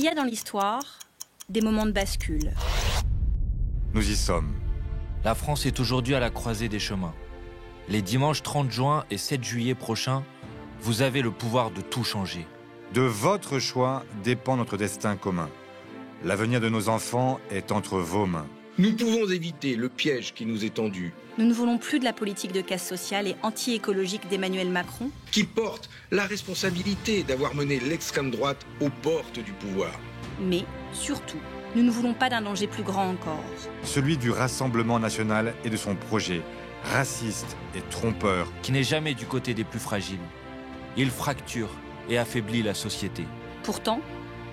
Il y a dans l'histoire des moments de bascule. Nous y sommes. La France est aujourd'hui à la croisée des chemins. Les dimanches 30 juin et 7 juillet prochains, vous avez le pouvoir de tout changer. De votre choix dépend notre destin commun. L'avenir de nos enfants est entre vos mains. Nous pouvons éviter le piège qui nous est tendu. Nous ne voulons plus de la politique de casse sociale et anti-écologique d'Emmanuel Macron. Qui porte la responsabilité d'avoir mené l'extrême droite aux portes du pouvoir. Mais, surtout, nous ne voulons pas d'un danger plus grand encore. Celui du Rassemblement national et de son projet, raciste et trompeur. Qui n'est jamais du côté des plus fragiles. Il fracture et affaiblit la société. Pourtant,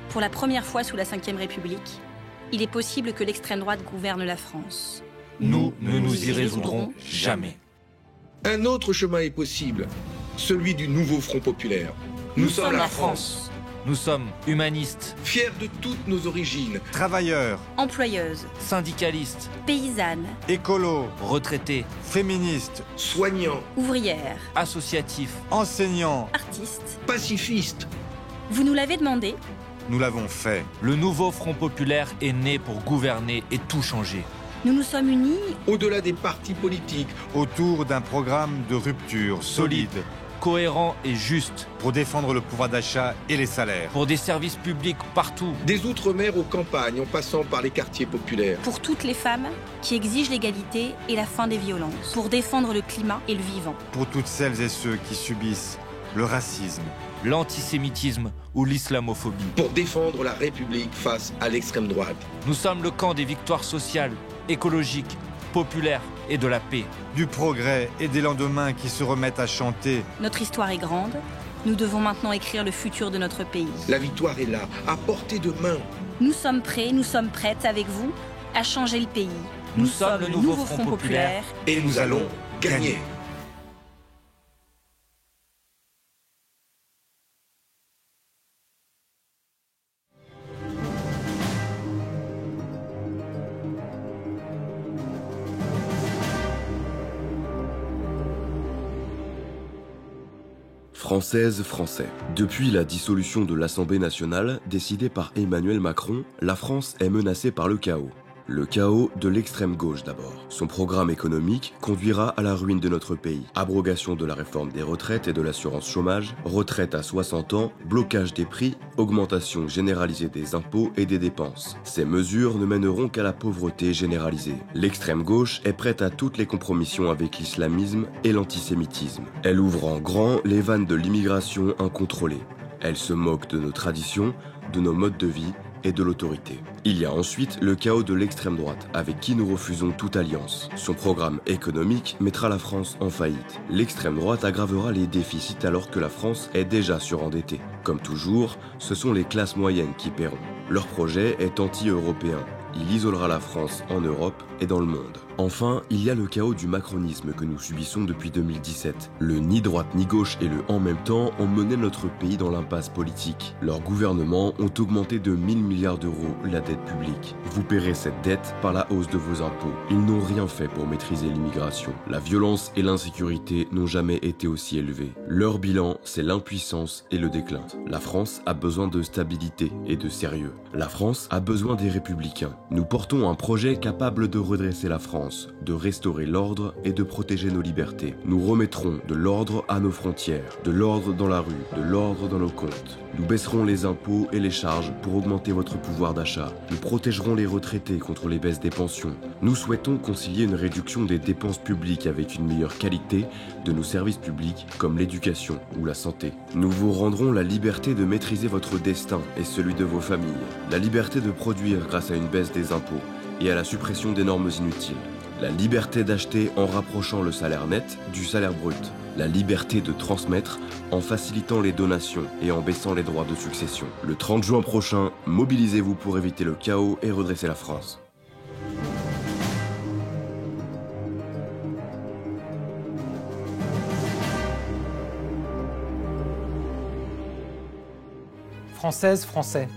pour la première fois sous la Ve République, il est possible que l'extrême droite gouverne la France. Nous ne nous y résoudrons jamais. Un autre chemin est possible, celui du nouveau Front populaire. Nous sommes la France. Nous sommes humanistes, Fiers de toutes nos origines, Travailleurs, Employeuses, syndicalistes, paysannes, écolos, retraités, féministes, soignants, ouvrières, associatifs. enseignants. artistes. pacifistes. Vous nous l'avez demandé, Nous l'avons fait. Le nouveau Front populaire est né pour gouverner et tout changer. nous nous sommes unis Au-delà des partis politiques, Autour d'un programme de rupture solide Cohérent et juste, pour défendre le pouvoir d'achat et les salaires. pour des services publics partout. des outre-mer aux campagnes en passant par les quartiers populaires. pour toutes les femmes qui exigent l'égalité et la fin des violences, pour défendre le climat et le vivant. Pour toutes celles et ceux qui subissent le racisme. L'antisémitisme ou l'islamophobie. Pour défendre la République face à l'extrême droite. Nous sommes le camp des victoires sociales, écologiques, populaires et de la paix. Du progrès et des lendemains qui se remettent à chanter. Notre histoire est grande, nous devons maintenant écrire le futur de notre pays. La victoire est là, à portée de main. Nous sommes prêts, nous sommes prêtes avec vous à changer le pays. Nous sommes le nouveau Front populaire. Et nous allons gagner. Françaises, Français. Depuis la dissolution de l'Assemblée nationale, décidée par Emmanuel Macron, la France est menacée par le chaos. Le chaos de l'extrême gauche d'abord. Son programme économique conduira à la ruine de notre pays. Abrogation de la réforme des retraites et de l'assurance chômage, retraite à 60 ans, blocage des prix, augmentation généralisée des impôts et des dépenses. Ces mesures ne mèneront qu'à la pauvreté généralisée. L'extrême gauche est prête à toutes les compromissions avec l'islamisme et l'antisémitisme. Elle ouvre en grand les vannes de l'immigration incontrôlée. Elle se moque de nos traditions, de nos modes de vie et de l'autorité. Il y a ensuite le chaos de l'extrême droite, avec qui nous refusons toute alliance. Son programme économique mettra la France en faillite. L'extrême droite aggravera les déficits alors que la France est déjà surendettée. Comme toujours, ce sont les classes moyennes qui paieront. Leur projet est anti-européen. Il isolera la France en Europe et dans le monde. Enfin, il y a le chaos du macronisme que nous subissons depuis 2017. Le ni droite ni gauche et le en même temps ont mené notre pays dans l'impasse politique. Leurs gouvernements ont augmenté de 1000 milliards d'euros la dette publique. Vous paierez cette dette par la hausse de vos impôts. Ils n'ont rien fait pour maîtriser l'immigration. La violence et l'insécurité n'ont jamais été aussi élevées. Leur bilan, c'est l'impuissance et le déclin. La France a besoin de stabilité et de sérieux. La France a besoin des républicains. Nous portons un projet capable de redresser la France, de restaurer l'ordre et de protéger nos libertés. Nous remettrons de l'ordre à nos frontières, de l'ordre dans la rue, de l'ordre dans nos comptes. Nous baisserons les impôts et les charges pour augmenter votre pouvoir d'achat. Nous protégerons les retraités contre les baisses des pensions. Nous souhaitons concilier une réduction des dépenses publiques avec une meilleure qualité de nos services publics comme l'éducation ou la santé. Nous vous rendrons la liberté de maîtriser votre destin et celui de vos familles. La liberté de produire grâce à une baisse des impôts et à la suppression des normes inutiles. La liberté d'acheter en rapprochant le salaire net du salaire brut. La liberté de transmettre en facilitant les donations et en baissant les droits de succession. Le 30 juin prochain, mobilisez-vous pour éviter le chaos et redresser la France. Françaises, Français,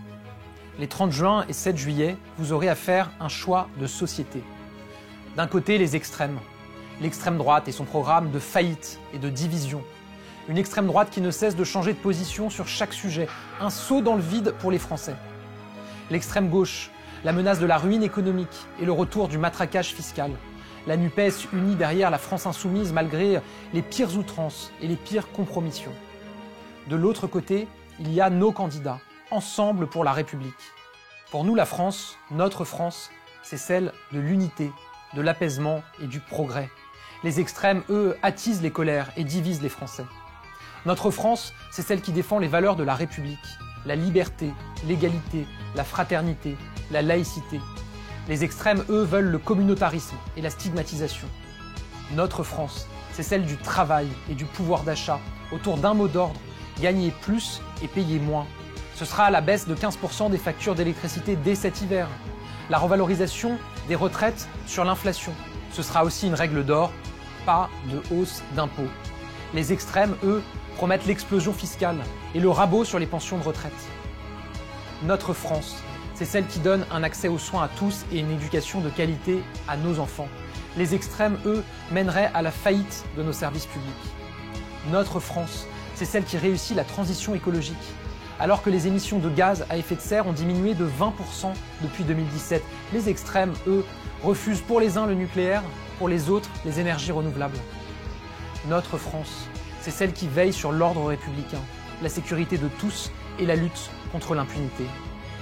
les 30 juin et 7 juillet, vous aurez à faire un choix de société. D'un côté, les extrêmes. L'extrême droite et son programme de faillite et de division. Une extrême droite qui ne cesse de changer de position sur chaque sujet. Un saut dans le vide pour les Français. L'extrême gauche, la menace de la ruine économique et le retour du matraquage fiscal. La NUPES unie derrière la France insoumise malgré les pires outrances et les pires compromissions. De l'autre côté, il y a nos candidats, ensemble pour la République. Pour nous, la France, notre France, c'est celle de l'unité, de l'apaisement et du progrès. Les extrêmes, eux, attisent les colères et divisent les Français. Notre France, c'est celle qui défend les valeurs de la République, la liberté, l'égalité, la fraternité, la laïcité. Les extrêmes, eux, veulent le communautarisme et la stigmatisation. Notre France, c'est celle du travail et du pouvoir d'achat, autour d'un mot d'ordre, gagner plus et payer moins. Ce sera la baisse de 15% des factures d'électricité dès cet hiver. La revalorisation des retraites sur l'inflation. Ce sera aussi une règle d'or, pas de hausse d'impôts. Les extrêmes, eux, promettent l'explosion fiscale et le rabot sur les pensions de retraite. Notre France, c'est celle qui donne un accès aux soins à tous et une éducation de qualité à nos enfants. Les extrêmes, eux, mèneraient à la faillite de nos services publics. Notre France, c'est celle qui réussit la transition écologique, alors que les émissions de gaz à effet de serre ont diminué de 20% depuis 2017. Les extrêmes, eux, refusent pour les uns le nucléaire, pour les autres les énergies renouvelables. Notre France, c'est celle qui veille sur l'ordre républicain, la sécurité de tous et la lutte contre l'impunité.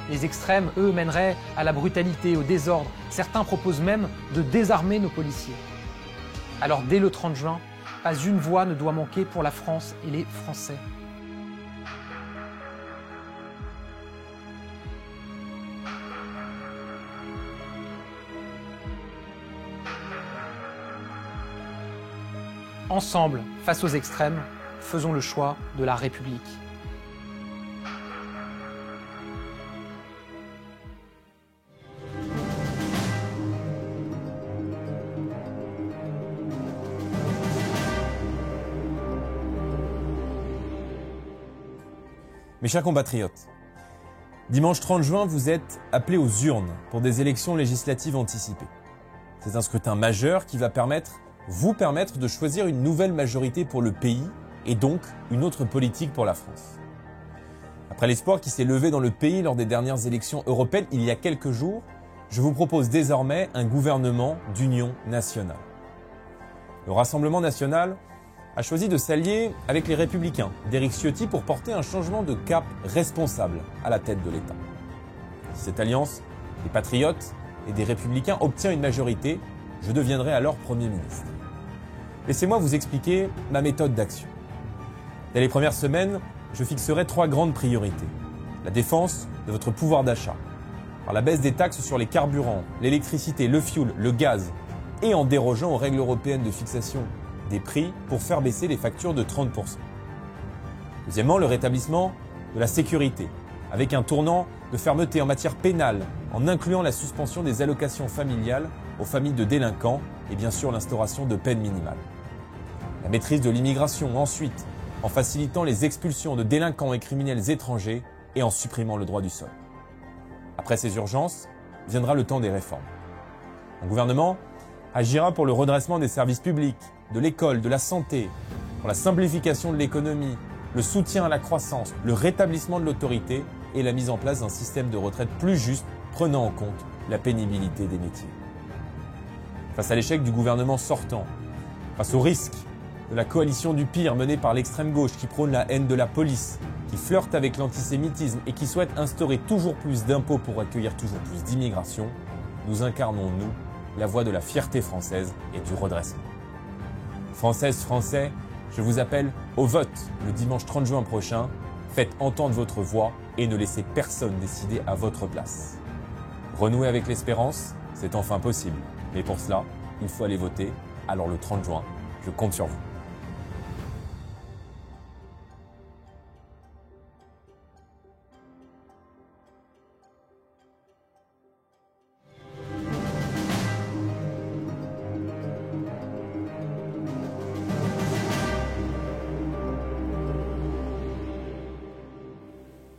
Les extrêmes, eux, mèneraient à la brutalité, au désordre. Certains proposent même de désarmer nos policiers. Alors dès le 30 juin, pas une voix ne doit manquer pour la France et les Français. Ensemble, face aux extrêmes, faisons le choix de la République. Mes chers compatriotes, dimanche 30 juin, vous êtes appelés aux urnes pour des élections législatives anticipées. C'est un scrutin majeur qui va vous permettre de choisir une nouvelle majorité pour le pays et donc une autre politique pour la France. Après l'espoir qui s'est levé dans le pays lors des dernières élections européennes il y a quelques jours, je vous propose désormais un gouvernement d'union nationale. Le Rassemblement national a choisi de s'allier avec les Républicains d'Éric Ciotti pour porter un changement de cap responsable à la tête de l'État. Si cette alliance des patriotes et des Républicains obtient une majorité, je deviendrai alors Premier ministre. Laissez-moi vous expliquer ma méthode d'action. Dès les premières semaines, je fixerai 3 grandes priorités. La défense de votre pouvoir d'achat, par la baisse des taxes sur les carburants, l'électricité, le fioul, le gaz, et en dérogeant aux règles européennes de fixation des prix pour faire baisser les factures de 30%. Deuxièmement, le rétablissement de la sécurité, avec un tournant de fermeté en matière pénale, en incluant la suspension des allocations familiales aux familles de délinquants et bien sûr l'instauration de peines minimales. La maîtrise de l'immigration ensuite, en facilitant les expulsions de délinquants et criminels étrangers et en supprimant le droit du sol. Après ces urgences, viendra le temps des réformes. Mon gouvernement agira pour le redressement des services publics, de l'école, de la santé, pour la simplification de l'économie, le soutien à la croissance, le rétablissement de l'autorité et la mise en place d'un système de retraite plus juste prenant en compte la pénibilité des métiers. Face à l'échec du gouvernement sortant, face au risque de la coalition du pire menée par l'extrême gauche qui prône la haine de la police, qui flirte avec l'antisémitisme et qui souhaite instaurer toujours plus d'impôts pour accueillir toujours plus d'immigration, nous incarnons, nous, la voie de la fierté française et du redressement. Françaises, Français, je vous appelle au vote le dimanche 30 juin prochain. Faites entendre votre voix et ne laissez personne décider à votre place. Renouer avec l'espérance, c'est enfin possible. Mais pour cela, il faut aller voter. Alors le 30 juin, je compte sur vous.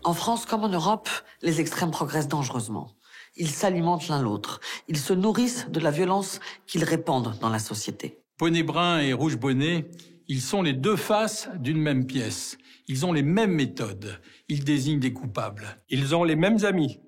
En France comme en Europe, les extrêmes progressent dangereusement. Ils s'alimentent l'un l'autre. Ils se nourrissent de la violence qu'ils répandent dans la société. Bonnet brun et rouge bonnet, ils sont les deux faces d'une même pièce. Ils ont les mêmes méthodes. Ils désignent des coupables. Ils ont les mêmes amis.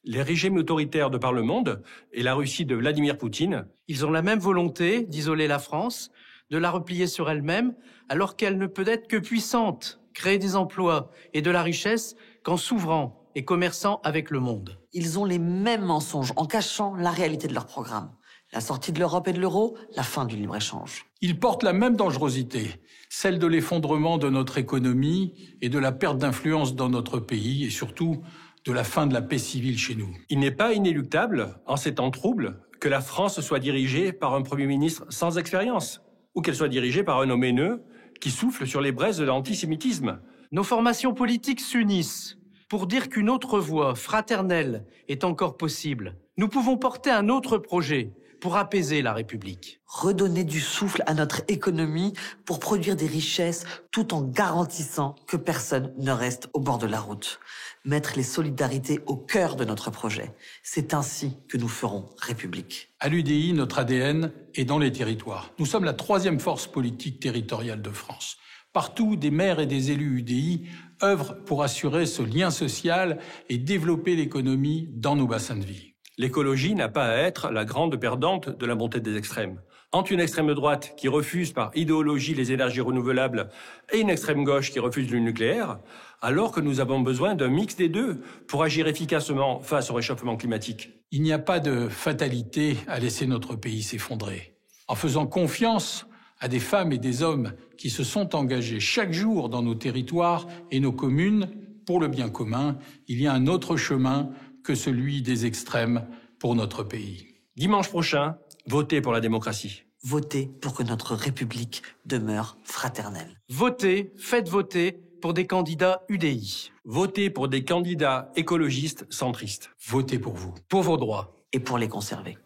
Les régimes autoritaires de par le monde et la Russie de Vladimir Poutine, ils ont la même volonté d'isoler la France, de la replier sur elle-même, alors qu'elle ne peut être que puissante, créer des emplois et de la richesse qu'en s'ouvrant et commerçant avec le monde. Ils ont les mêmes mensonges en cachant la réalité de leur programme. La sortie de l'Europe et de l'euro, la fin du libre-échange. Ils portent la même dangerosité, celle de l'effondrement de notre économie et de la perte d'influence dans notre pays et surtout de la fin de la paix civile chez nous. Il n'est pas inéluctable, en ces temps troubles, que la France soit dirigée par un Premier ministre sans expérience, ou qu'elle soit dirigée par un homme haineux qui souffle sur les braises de l'antisémitisme. Nos formations politiques s'unissent pour dire qu'une autre voie fraternelle est encore possible. Nous pouvons porter un autre projet pour apaiser la République. Redonner du souffle à notre économie pour produire des richesses tout en garantissant que personne ne reste au bord de la route. Mettre les solidarités au cœur de notre projet. C'est ainsi que nous ferons République. À l'UDI, notre ADN est dans les territoires. Nous sommes la 3e force politique territoriale de France. Partout, des maires et des élus UDI œuvrent pour assurer ce lien social et développer l'économie dans nos bassins de vie. L'écologie n'a pas à être la grande perdante de la montée des extrêmes. Entre une extrême droite qui refuse par idéologie les énergies renouvelables et une extrême gauche qui refuse le nucléaire, alors que nous avons besoin d'un mix des deux pour agir efficacement face au réchauffement climatique. Il n'y a pas de fatalité à laisser notre pays s'effondrer. En faisant confiance à des femmes et des hommes qui se sont engagés chaque jour dans nos territoires et nos communes pour le bien commun, il y a un autre chemin que celui des extrêmes pour notre pays. Dimanche prochain, votez pour la démocratie. Votez pour que notre République demeure fraternelle. Votez, faites voter pour des candidats UDI. Votez pour des candidats écologistes centristes. Votez pour vous. Pour vos droits. Et pour les conserver.